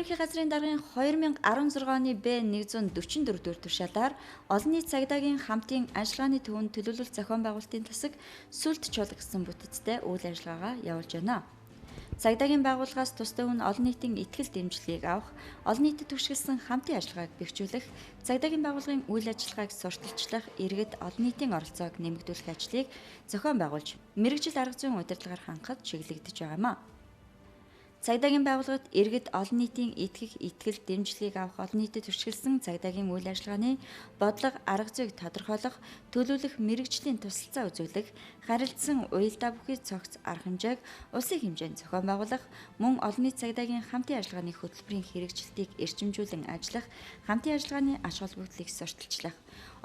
ерөнхий газрын даргын 2016 оны Б144 дугаар тушаалаар олон нийт цагдаагийн хамтын ажиллагааны төвөнд төлөвлөлт зохион байгуулалтын тасаг сүлд чуулга гэсэн бүтэцтэй үйл ажиллагаагаа явуулж байна. Цагдаагийн байгууллагаас тусдаа үн олон нийтийн итгэл дэмжлэгийг авах, олон нийтэд түшиглсэн хамтын ажиллагааг бэхжүүлэх, цагдаагийн байгууллагын үйл ажиллагааг сурталчлах, иргэд олон нийтийн оролцоог нэмэгдүүлэх ажлыг зохион байгуулж, мэргэжил арга зүйн удирдлагаар хангахад чиглэгдэж байгаа юм а. Цагдаагийн байгууллагад иргэд олон нийтийн итгэх, итгэл дэмжлэгийг авах, олон нийтэд түшиглсэн цагдаагийн үйл ажиллагааны бодлого, арга зүйг тодорхойлох, төлөвлөх, мэргэжлийн тусалцаа үзүүлэх, харилцсан уялдаа бүхий цогц арга хэмжээг улсын хэмжээнд зохион байгуулах, мөн олон нийт цагдаагийн хамтын ажиллагааны хөтөлбөрийн хэрэгжилтийг эрчимжүүлэн ажиллах, хамтын ажиллагааны ач холбогдлыг сурталчлах,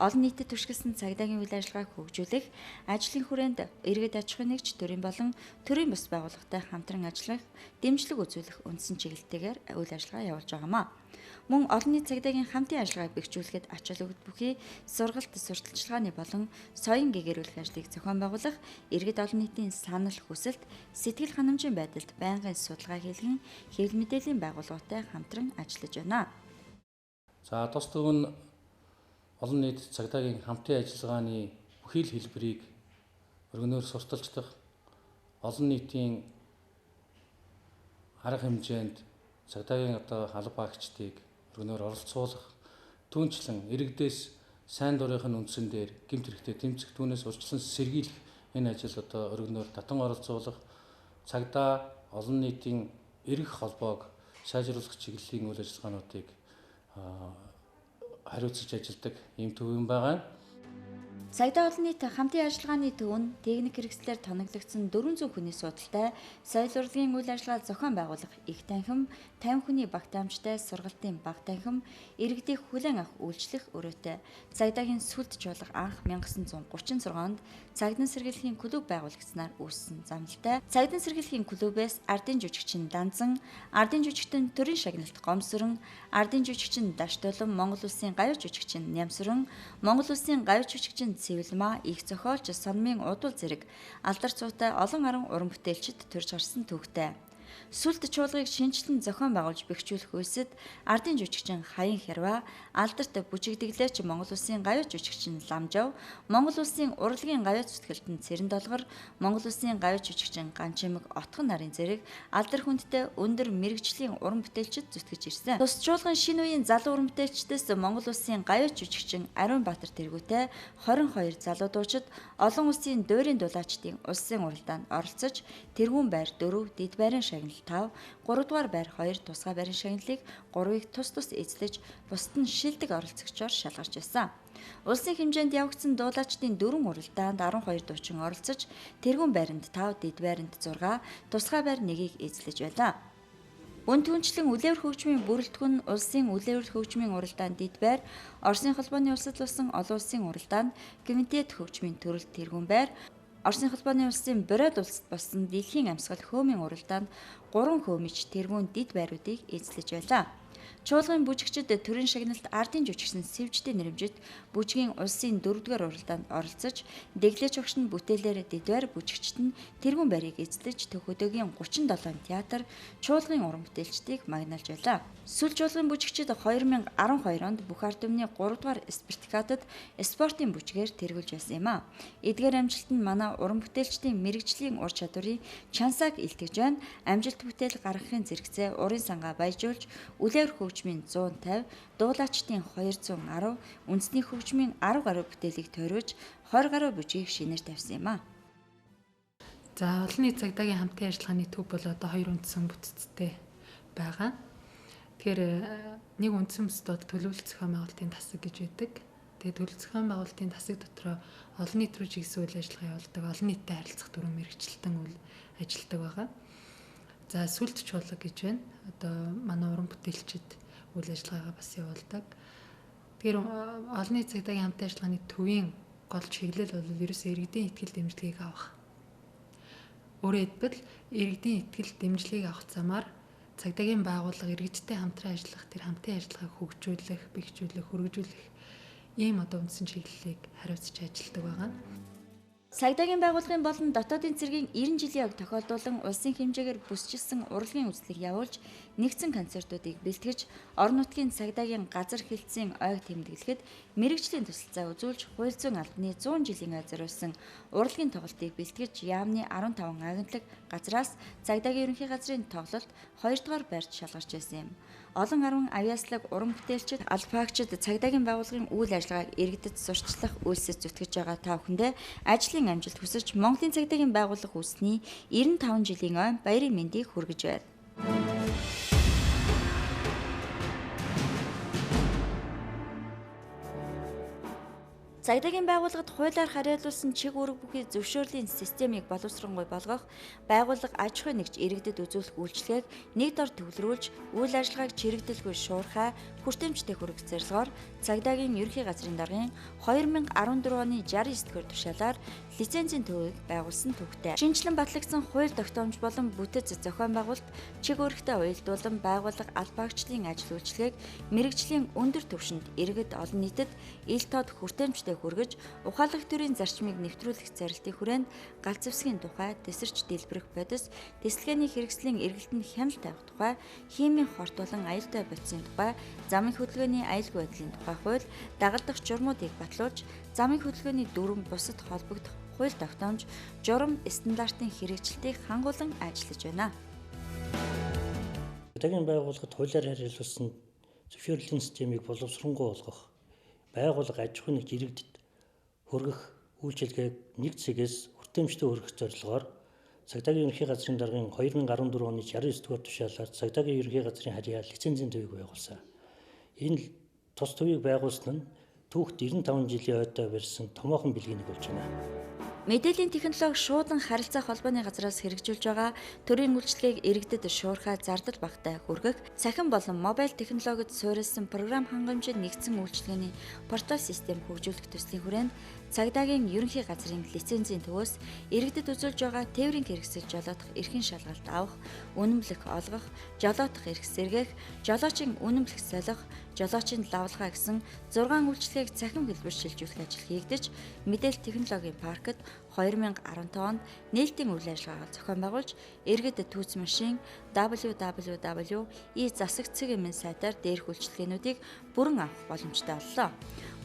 олон нийтэд түшиглсэн цагдаагийн үйл ажиллагааг хөгжүүлэх, ажлын хүрээнд иргэд аж ахуйн нэгж төрийн болон төрийн бус байгууллагатай хамтран ажиллах, дэмжлэг үзүүлэх үндсэн чиглэлтэйгээр үйл ажиллагаа явуулж байгаамаа. Мөн олон нийт цагдаагийн хамтын ажиллагааг бэхжүүлэхэд ач холбогд бүхий сургалт, сурталчилгааны болон соён гэгэрүүлэх ажлыг зохион байгуулах, иргэд олон нийтийн санал, хүсэлт, сэтгэл ханамжийн байдалд байнгын судалгаа хийлгэн, хэвлэл мэдээллийн байгууллагатай хамтран ажиллаж байна. За тус төвн олон нийт цагдаагийн хамтын ажиллагааны бүхий л хэлбэрийг өргөнөөр сурталчлах, олон нийтийн арга хэмжээнд цагдаагийн алба багчдыг өргөнөөр оролцуулах, түүнчлэн иргэдээс сайн дурынхын үндсэн дээр гэмт хэрэгтээ тэмцэх, түүнээс урьдчилан сэргийлэх энэ ажил өргөнөөр татан оролцуулах, цагдаа олон нийтийн эрх холбоог сайжруулах чиглэлийн үйл ажиллагаануудыг хариуцж ажилладаг ийм төв юм байгаа. Цагдаа олон нийт хамтын ажиллагааны төв нь техник хэрэгслээр тоноглогдсон 400 хүний судалтай соёл урлагийн үйл ажиллагаа зохион байгуулах, их танхим, 50 хүний багтаамжтай сургалтын бага танхим, иргэдийг хүлээн авах үйлчлэх өрөөтэй. Цагдаагийн сүлд чуулга анх 1936 онд цагдаа сэргийлэхийн клуб байгуулагдсанаар үүссэн замналтай. Цагдаа сэргийлэхийн клубээс ардын жүжигчин Данзан, ардын жүжигчин төрийн шагналт Гомсөрөн, ардын жүжигчин Даштулан, Монгол улсын гавьяа жүжигчин Нямсран, Монгол улсын гавьяа жүжигчин Цэвэлма, их зохиолч Сонмын удвал зэрэг алдар цуутай олон арга уран бүтээлчид төрж гарсан төвхтэй. Сүлд чуулгыг шинжилэн зохион байгуулж бэхжүүлэх үйлсэд ардын жүжигчин Хаян Хярва, алдарт бүжигдэглэгч Монгол улсын гавьяа жүжигчин Ламжав, Монгол улсын урлагийн гавьяа зүтгэлтэн Цэрэн Долгор, Монгол улсын гавьяа жүжигчин Ганчимэг Отгон нарын зэрэг алдар хүндтэй өндөр мэргэжлийн уран бүтээлчид зүтгэж ирсэн. Тус чуулган шинэ үеийн залуу уран бүтээлчдээс Монгол улсын гавьяа жүжигчин Ариун Баатар тэргүүтэй 22 залуу дуучид олон улсын дуурийн дулаачдын улсын уралдаанд оролцож тэргүүн байр 4, дэд байрын шагнал 5, 3 дугаар байр 2 тусгай байрын шагналыг 3-ыг тус эзлэж, бусд нь шилдэг оролцогчоор шалгарч байсан. Улсын хэмжээнд явагдсан дуулаачдын 4 уралдаанд 12 дуучин оролцож, тэргүүн байранд 5, дэд байранд 6, тусгай байр 1-ийг эзлэж байлаа. Үн түүнчлэн үлээвэр хөгжмийн бүрэлдэхүүн улсын үлээвэр хөгжмийн уралдаанд дэд байр, Оросын холбооны улсад болсон олон улсын уралдаанд комитет хөгжмийн төрөлд тэргүүн байр, Оросын холбооны улсын Бород улсад болсон дэлхийн амьсгал хөөмийн уралдаанд 3 хөөмич тэргүүн дэд байруудыг эзлэж байлаа. Чуулгын бүжигчид төрийн шагналт ардын жүжигчин Сэвждийн нэрэмжит бүжгийн улсын 4-р уралдаанд оролцож, дэглээч огш нь бүтээлээр дэд байр бүжигчид нь тэргүүн байрыг эзлэж Төв хөдөөгийн 37 театр, чуулгын уран бүтээлчдийг магнуулж байлаа. Сүлд чуулгын бүжигчид 2012 онд бүх ард түмний 3-р спартакиадад спортын бүжгээр тэргүүлж байсан юм а. Эдгээр амжилт нь манай уран бүтээлчдийн мэргэжлийн ур чадварыг чансааг илтгэж байна. Амжилт бүтээл гаргахын зэрэгцээ урын сангаа баяжуулж, үлээвэр хөгжмийн 150, дуулаачдын 210, үндэсний хөгжмийн 10 гаруй бүтээлийг тойруулж 20 гаруй бүжгийг шинээр тавьсан юм а. За олон нийт цагдаагийн хамтын ажиллагааны төв бол одоо 2 үндсэн бүтцтэй байгаа. Тэгэхээр нэг үндсэн бүтэд төлөвлөлт зохион байгуулалтын тасаг гэж байдаг. Тэгээд төлөвлөлт зохион байгуулалтын тасаг дотор олон нийт рүү чиглэсэн үйл ажиллагаа явуулдаг, олон нийттэй харилцах дүрэн мэргэжилтэн үйл ажилладаг байгаа. За сүлд чуулга гэж байна. Одоо манай уран бүтээлчид үйл ажиллагаагаа бас явуулдаг. Тэгэхээр олон нийт цагдаагийн хамтын ажиллагааны төвийн гол чиглэл бол ерөөсөө иргэдийн итгэл дэмжлэгийг авах. Өөрөөр хэлбэл иргэдийн итгэл дэмжлэгийг авах замаар цагдаагийн байгууллага иргэдтэй хамтран ажиллах, тэр хамтын ажиллагааг хөгжүүлэх, бэхжүүлэх, хөргөжүүлэх ийм одоо үндсэн чиглэлийг хариуцж ажилладаг байгаа. Цагдаагийн байгууллагын болон дотоодын цэргийн 90 жилийн ог тохиолдуулан улсын хэмжээгээр бүсчилсэн урлагийн үзлэг явуулж, нэгдсэн концертуудыг бэлтгэж, орон нутгийн цагдаагийн газар хэлтсийн ойг тэмдэглэхэд мэрэгжлийн тусалцаа үзүүлж, хууль зүйн албаны 100 жилийн ой зориулсан урлагийн тоглолтыг бэлтгэж, яамны 15 агентлаг газраас цагдаагийн ерөнхий газрын тоглолт 2 дугаар байрт шалгарч байсан юм. Олон арван авьяаслаг, уран бүтээлчид, албаагчид цагдаагийн байгууллагын үйл ажиллагааг иргэдэд сурчлах үйлсэд зүтгэж байгаа та бүхэндээ ажлын амжилт хүсэж Монголын цагдаагийн байгууллага үүсний 95 жилийн ой баярын мэндийг хүргэж байна. Цагдаагийн байгууллагад хуулиар хариалуулсан чиг үүрэг бүхий зөвшөөрлийн системийг боловсронгуй болгох, байгууллага аж ахуй нэгж иргэдэд үзүүлэх үйлчилгээг нэг дор төвлөрүүлж, үйл ажиллагааг чирэгдэлгүй шуурхай, хүртээмжтэй хүргэх зорилгоор Цагдаагийн ерөнхий газрын даргын 2014 оны 69-р тушаалаар лицензийн төвийг байгуулсан төвтэй. Шинжлэн батлагдсан хууль тогтоомж болон бүтэц зохион байгуулалт, чиг үүрэгтэй уялдуулан байгууллага албаагчлалын ажил үйлчилгээг мэрэгжлийн өндөр түвшинд иргэд олон нийтэд ил тод хүртээмжтэй хүргэж, ухаалаг төрийн зарчмыг нэвтрүүлэх зорилтын хүрээнд галт зэвсгийн тухай, тесэрч дэлбэрэх бодис, тесэлгээний хэрэгслийн эргэлтэнд хяналт тавих тухай, химийн хорт болон аюултай бодисын тухай, замын хөдөлгөөний аюулгүй байдлын тухай хууль, дагалдах журмуудыг батлуулж, замын хөдөлгөөний дүрм бусад холбогдох хууль тогтоомж, журам стандартын хэрэгжилтийг хангуулан ажиллаж байна. Цагдаагийн байгууллагад хуулиар хариалуулсан зөвшөөрлийн системийг боловсронгуй болгох, байгууллага аж ахуй нэгж иргэдэд хүргэх үйлчилгээг нэг цэгээс хүртээмжтэй хүргэх зорилгоор Цагдаагийн ерөнхий газрын даргын 2014 оны 69-р тушаалаар Цагдаагийн ерөнхий газрын харьяа лицензийн төвийг байгуулсан. Энэ тус төвийг байгуулсан нь түүхт 95 жилийн ойтой барьсан томоохон бэлгийн нэг болж байна. Мэдээллийн технологи шуудан харилцаа холбооны газраас хэрэгжүүлж байгаа төрийн үйлчилгээг иргэдэд шуурхай зардал багатай хүргэх, цахим болон мобайл технологид суурилсан програм хангамжид нэгдсэн үйлчилгээний портал систем хөгжүүлэх төслийн хүрээнд Цагдаагийн ерөнхий газрын лицензийн төвөөс иргэдэд үзүүлж байгаа тээврийн хэрэгсэл жолоодох эрхийн шалгалт авах, үнэмлэх олгох, жолоодох эрх сэргээх, жолоочийн үнэмлэх солих, жолоочийн лавлгаа гэсэн 6 үйлчилгээг цахим хэлбэр шилжүүлэх ажил хийгдэж, мэдээлэл технологийн паркт 2015 онд нээлтийн үйл ажиллагаа зохион байгуулж, иргэдэд түүц машин www.e-засагцэг-ийн сайтаар дээрх үйлчилгээнүүдийг бүрэн авах боломжтой боллоо.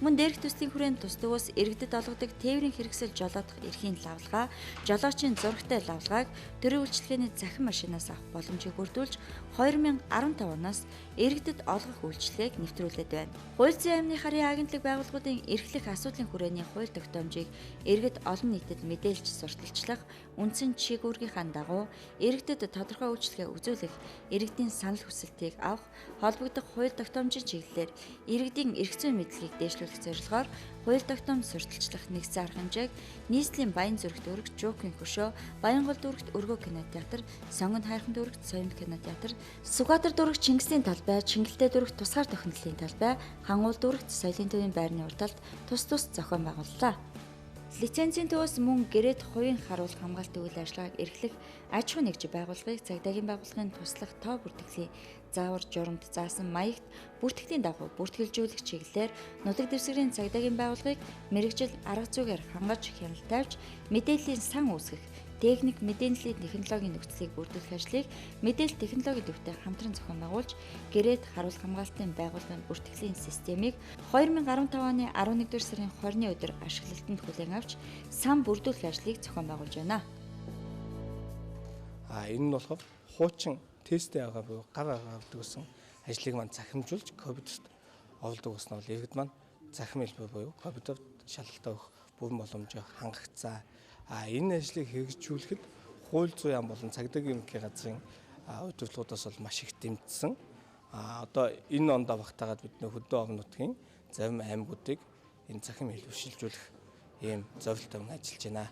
Мөн дээрх төслийн хүрээнд тус төвөөс иргэдэд олгодог тээврийн хэрэгсэл жолоодох эрхийн лавлгаа, жолоочийн зурагтай лавлгааг төрийн үйлчилгээний захин машинаас авах боломжийг бүрдүүлж 2015 оноос иргэдэд олгох үйлчилгээг нэвтрүүлээд байна. Хууль зүйн амны харьяа агентлаг байгууллагуудын эрхлэх асуудлын хүрээний хууль тогтоомжийг иргэд олон нийтэд мэдээлж сурталчлах, үндсэн чиг үүргийнхаа дагуу иргэдэд тодорхой үйлчилгээ үзүүлэх, иргэдийн санал хүсэлтийг авах, холбогдох хууль тогтоомжийн чиглэлээр иргэдийн эрх зүйн мэдлэгийг дээшлүүлэх зорилгоор хууль тогтоом сурталчлах нэгдсэн арга хэмжээг нийслэлийн Баян зүрх дүүрэг, Жуукийн хөшөө, Баянгол дүүрэгт Өргөө кинотеатр, Сонгон хайрхан дүүрэгт Соём кинотеатр, Сүхбаатар дүүрэгт Чингисийн талбай, Чингэлтэй дүүрэгт Тусгаар тохиолдлын талбай, Хангуул дүүрэгт Соёлын төвийн байрны урталд тус зохион байгууллаа. Лицензийн төвөөс мөн гэрээт хувийн харуулах хамгаалтын үйл ажиллагааг эрхлэх аж ахуй нэгж байгууллагыг Цагдаагийн байгууллагын туслах тоо бүртгэлийн заавар журамд заасан маягт бүртгэлийн дагуу бүртгэлжүүлэх чиглэлээр нутаг дэвсгэрийн Цагдаагийн байгууллагыг мэрэгжил арга зүйгээр хангаж хяналт тавьж мэдээллийн сан үүсгэх, техник мэдээллийн технологийн нөхцөлийг бүрдүүлэх ажлыг мэдээлэл технологийн төвтэй хамтран зохион байгуулж, гэрээт харуулах хамгаалтын байгууллагын бүртгэлийн системийг 2015 оны 11-р сарын 20-ны өдөр ашиглалтанд хүлээн авч сан бүрдүүлэх ажлыг зохион байгуулж байна. Энэ нь болохоор хуучин тесттэй байгаа буюу гар авдаг гэсэн ажлыг маань захимжуулж ковидд оволдог гэсэн бол иргэд маань захим хэлбэр буюу ковидд шалгалт авах бүрэн боломжийг хангацсан. Энэ ажлыг хэрэгжүүлэхэд хууль зүйн ам болон Цагдаагийн ерөнхий газрын удирдлагуудаас бол маш их дэмжсэн. Одоо энэ онд багтаагаад бид хөдөө орон нутгийн зарим аймагуудыг энэ захим хэлбэршилжүүлэх ийм зорилттой ажиллаж байна.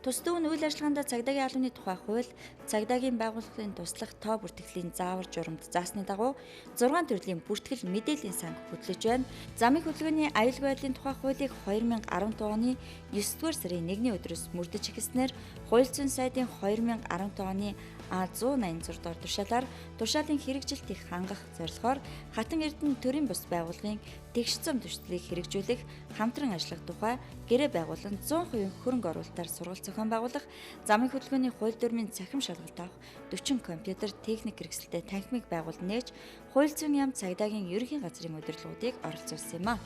Тус төвн үйл ажиллагаанд Цагдаагийн албаны тухай хууль, Цагдаагийн байгууллагын туслах тоо бүртгэлийн заавар журамд заасны дагуу 6 төрлийн бүртгэл мэдээллийн санг хөтлөж байна. Замын хөдөлгөөний аюулгүй байдлын тухай хуулийг 2015 оны 9-р сарын 1-ний өдрөөс мөрдөж эхэлснээр хууль зүйн сайдын 2015 оны А186 дугаар тушаалаар тушаалын хэрэгжилтийг хангах зорилгоор Хатан Эрдэнэ төрийн бус байгууллагын тэгш зам төслийг хэрэгжүүлэх, хамтран ажиллах тухай гэрээ байгуулан 100% хөрөнгө оруулалтаар сургалт зохион байгуулах, замын хөдөлгөөний хууль дүрмийн цахим шалгалт авах, 40 компьютер техник хэрэгсэлтэй танхимыг байгуулан нээж, хууль зүйн яам цагдаагийн ерөнхий газрын удирдлагуудыг оролцуулсан юм а.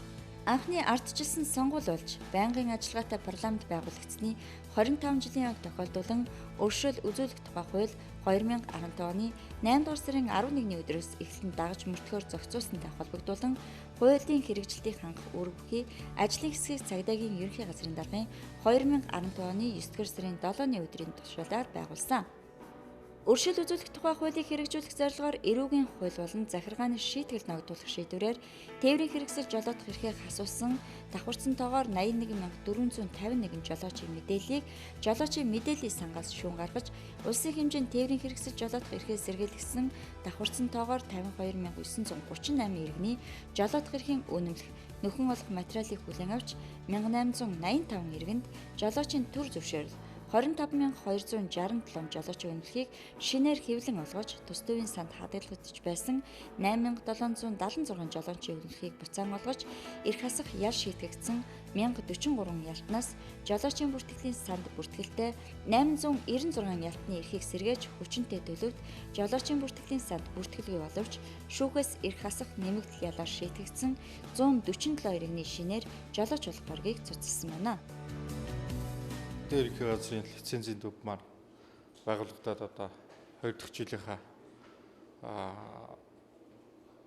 Анхны ардчилсан сонгуул болж байнгын ажиллагаатай парламент байгуулагдсны 25 жилийн ог тохиолдуулан өршөөл үзүүлэх тухай хууль 2015 оны 8 дугаар сарын 11-ний өдрөөс эхлэн дагаж мөрдөхөөр зохицуулсантай холбогдуулан хуулийн хэрэгжилтийг хангах үр бүхий ажлын хэсгийг цагдаагийн ерөнхий газрын даргын 2015 оны 9 дугаар сарын 7-ны өдрийн тушаалаар байгуулсан. Өршөөл үзүүлэх тухай хуулийг хэрэгжүүлэх зорилгоор эрүүгийн хууль болон захиргааны шийтгэл ногдуулах шийдвэрээр тээврийн хэрэгсэл жолоодох эрхээ хасуулсан давхарцсан тоогоор 81451 жолоочийн мэдээллийг жолоочийн мэдээллийн сангаас шүүн гаргаж улсын хэмжээнд тээврийн хэрэгсэл жолоодох эрхээ сэргийлсэн давхарцсан тоогоор 52938 иргэний жолоодох эрхийн үнэмлэх нөхөн олох материалыг хүлээн авч 1885 иргэнд жолоочийн төр зөвшөөрөл 25267 жолоочийн үнэлэхийг шинээр хэвлэн олгож тус төвийн санд хадгалагдж байсан 8776 жолоочийн үнэлэхийг буцаан олгож эрх хасах ял шийтгэгдсэн 1043 ялтнаас жолоочийн бүртгэлийн санд бүртгэлтэй 896 ялтны эрхийг сэргээж хүчинтэй төлөвт жолоочийн бүртгэлийн санд бүртгэлгүй боловч шүүхээс эрх хасах нэмэгдэл ялаар шийтгэгдсэн 147 иргэний шинээр жолооч болох хоргийг цуцлсан байна. Ерөнхий газрын лицензийн төв маань байгуулагдаад одоо 2 дахь жилийнхаа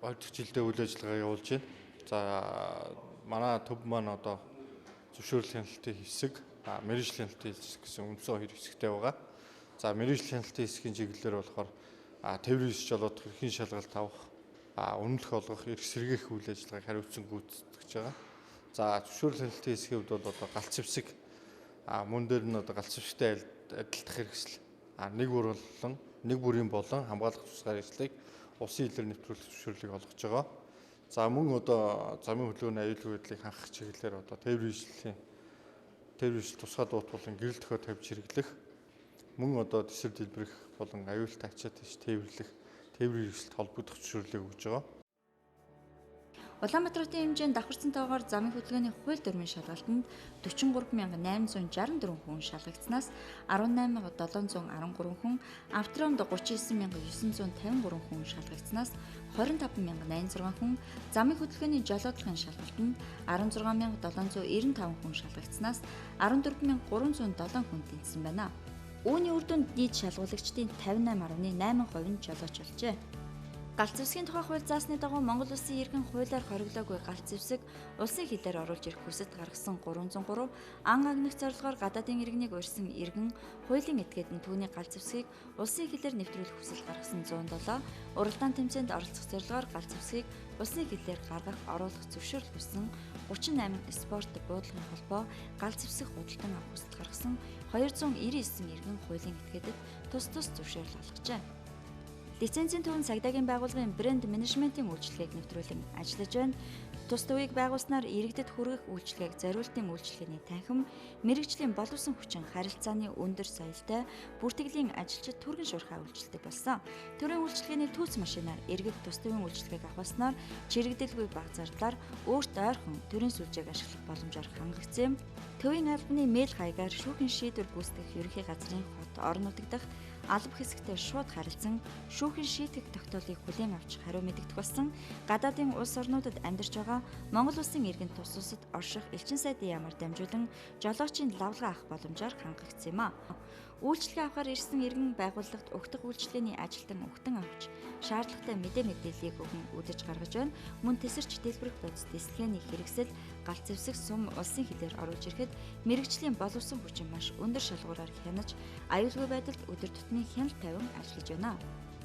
2 дахь жилдээ үйл ажиллагаа явуулж байна. За манай төв маань одоо зөвшөөрлөлийн хяналтын хэсэг, мэргэжлийн хяналтын хэсэг гэсэн үндсэн хоёр хэсэгтэй байгаа. За мэргэжлийн хяналтын хэсгийн чиглэлээр болохоор тээврийн ёс жолоодох, эрхийн шалгалт авах, үнэлэх олгох, эрх сэргээх үйл ажиллагааг хариуцсан гүйцэтгэж байгаа. За зөвшөөрлөлийн хяналтын хэсгийн хувьд бол одоо галц зэвсэг мөн дээр нь одоо галц зэвсэгтэй адилдах хэрэгсэл нэг бүрийн болон хамгаалах тусгаар ажлыг улсын хилээр нэвтрүүлэх зөвшөөрлийг олгож байгаа. За мөн одоо замын хөдөлгөөний аюулгүй байдлыг хангах чиглэлээр одоо тээврийн ижил тусгай дуут болон гэрэл төхөө тавьж хэрэглэх, мөн одоо тэсэр дэлбэрэх болон аюултай ачаад тийш тээвэрлэх, тээврийн хэрэгсэлд холбогдох зөвшөөрлийг өгж байгаа. Улаанбаатарын хэмжээнд давхарцсан тоогоор замын хөдөлгөөний хууль дүрмийн шалгалтанд 43813 хүн шалгагдсанаас 18713 хүн, авторомд 39953 хүн шалгагдсанаас 25886 хүн, замын хөдөлгөөний жолоодлогын шалгалтанд 16795 хүн шалгагдсанаас 14307 хүн тэнцсэн байна. Үүний үр дүнд нийт шалгуулагчдын 58.8% нь жолооч болжээ. Галц зэвсгийн тухай хууль заасны дагуу Монгол Улсын иргэн хуулиар хориглоогүй галц зэвсэг улсын хилээр оруулж ирэх хүсэлт гаргасан 303 ан агнах зорилгоор гадаадын иргэнийг урьсан иргэн хуулийн этгээд нь түүний галц зэвсгийг улсын хилээр нэвтрүүлэх хүсэлт гаргасан 107 уралдаан тэмцээнд оролцох зорилгоор галц зэвсгийг улсын хилээр гаргах оруулах зөвшөөрөл хүссэн 38 спорт буудлагын холбоо галц зэвсэг худалдан авах хүсэлт гаргасан 299 иргэн хуулийн этгээдэд тус зөвшөөрөл олгожээ. Лицензийн төвийн цагдаагийн байгууллагын брэнд менежментийн үйлчилгээг нэвтрүүлэн ажиллаж байна. Тус төвийг байгуулснаар иргэдэд хүргэх үйлчилгээг зориултын үйлчилгээний танхим, мэргэжлийн боловсон хүчин харилцааны өндөр соёлтой бүртгэлийн ажилчид түргэн шуурхай үйлчилдэг болсон. Төрийн үйлчилгээний түүц машинаар иргэд тус төвийн үйлчилгээг аваснаар чирэгдэлгүй бага зардлаар өөрт ойрхон төрийн сүлжээг ашиглах боломжоор хангагдсан юм. Төвийн албаны мэйл хаягаар шүүхийн шийдвэр гүйцэтгэх ерөнхий газрын хот орон нутаг дахь алба хэсэгтээ шууд харилцан шүүхийн шийтгэх тогтоолыг хүлээн авч хариу мэдэгдэх болсон гадаадын улс орнуудад амьдарч байгаа Монгол улсын иргэн тус улсад орших элчин сайдын ямаар дамжуулан жолоочийн лавлгаа авах боломжоор хангагдсан юм а. Үйлчлэгээ авахар ирсэн иргэн байгууллагт угтах үйлчлэгээний ажилтан угтан авч шаардлагатай мэдээллийг өгөн үдэж гаргаж байна. Мөн тесэрч дэлбэрэх бодис дэслэгээний хэрэгсэл галц зэвсэг сум улсын хилээр оруулж ирэхэд мэргэжлийн боловсон хүчин маш өндөр шалгуураар хянаж аюулгүй байдалд өдөр тутмын хяналт тавин ажиллаж байна.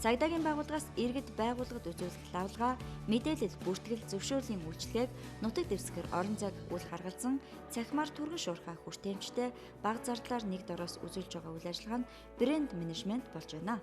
Цагдаагийн байгууллагаас иргэд байгууллагад үзүүлэх лавлгаа, мэдээлэл, бүртгэл, зөвшөөрлийн үйлчилгээг нутаг дэвсгэр орон зайг үл харгалзан цахимаар түргэн шуурхай хүртээмжтэй бага зардлаар нэг дороос үзүүлж байгаа үйл ажиллагаа нь брэнд менежмент болж байна.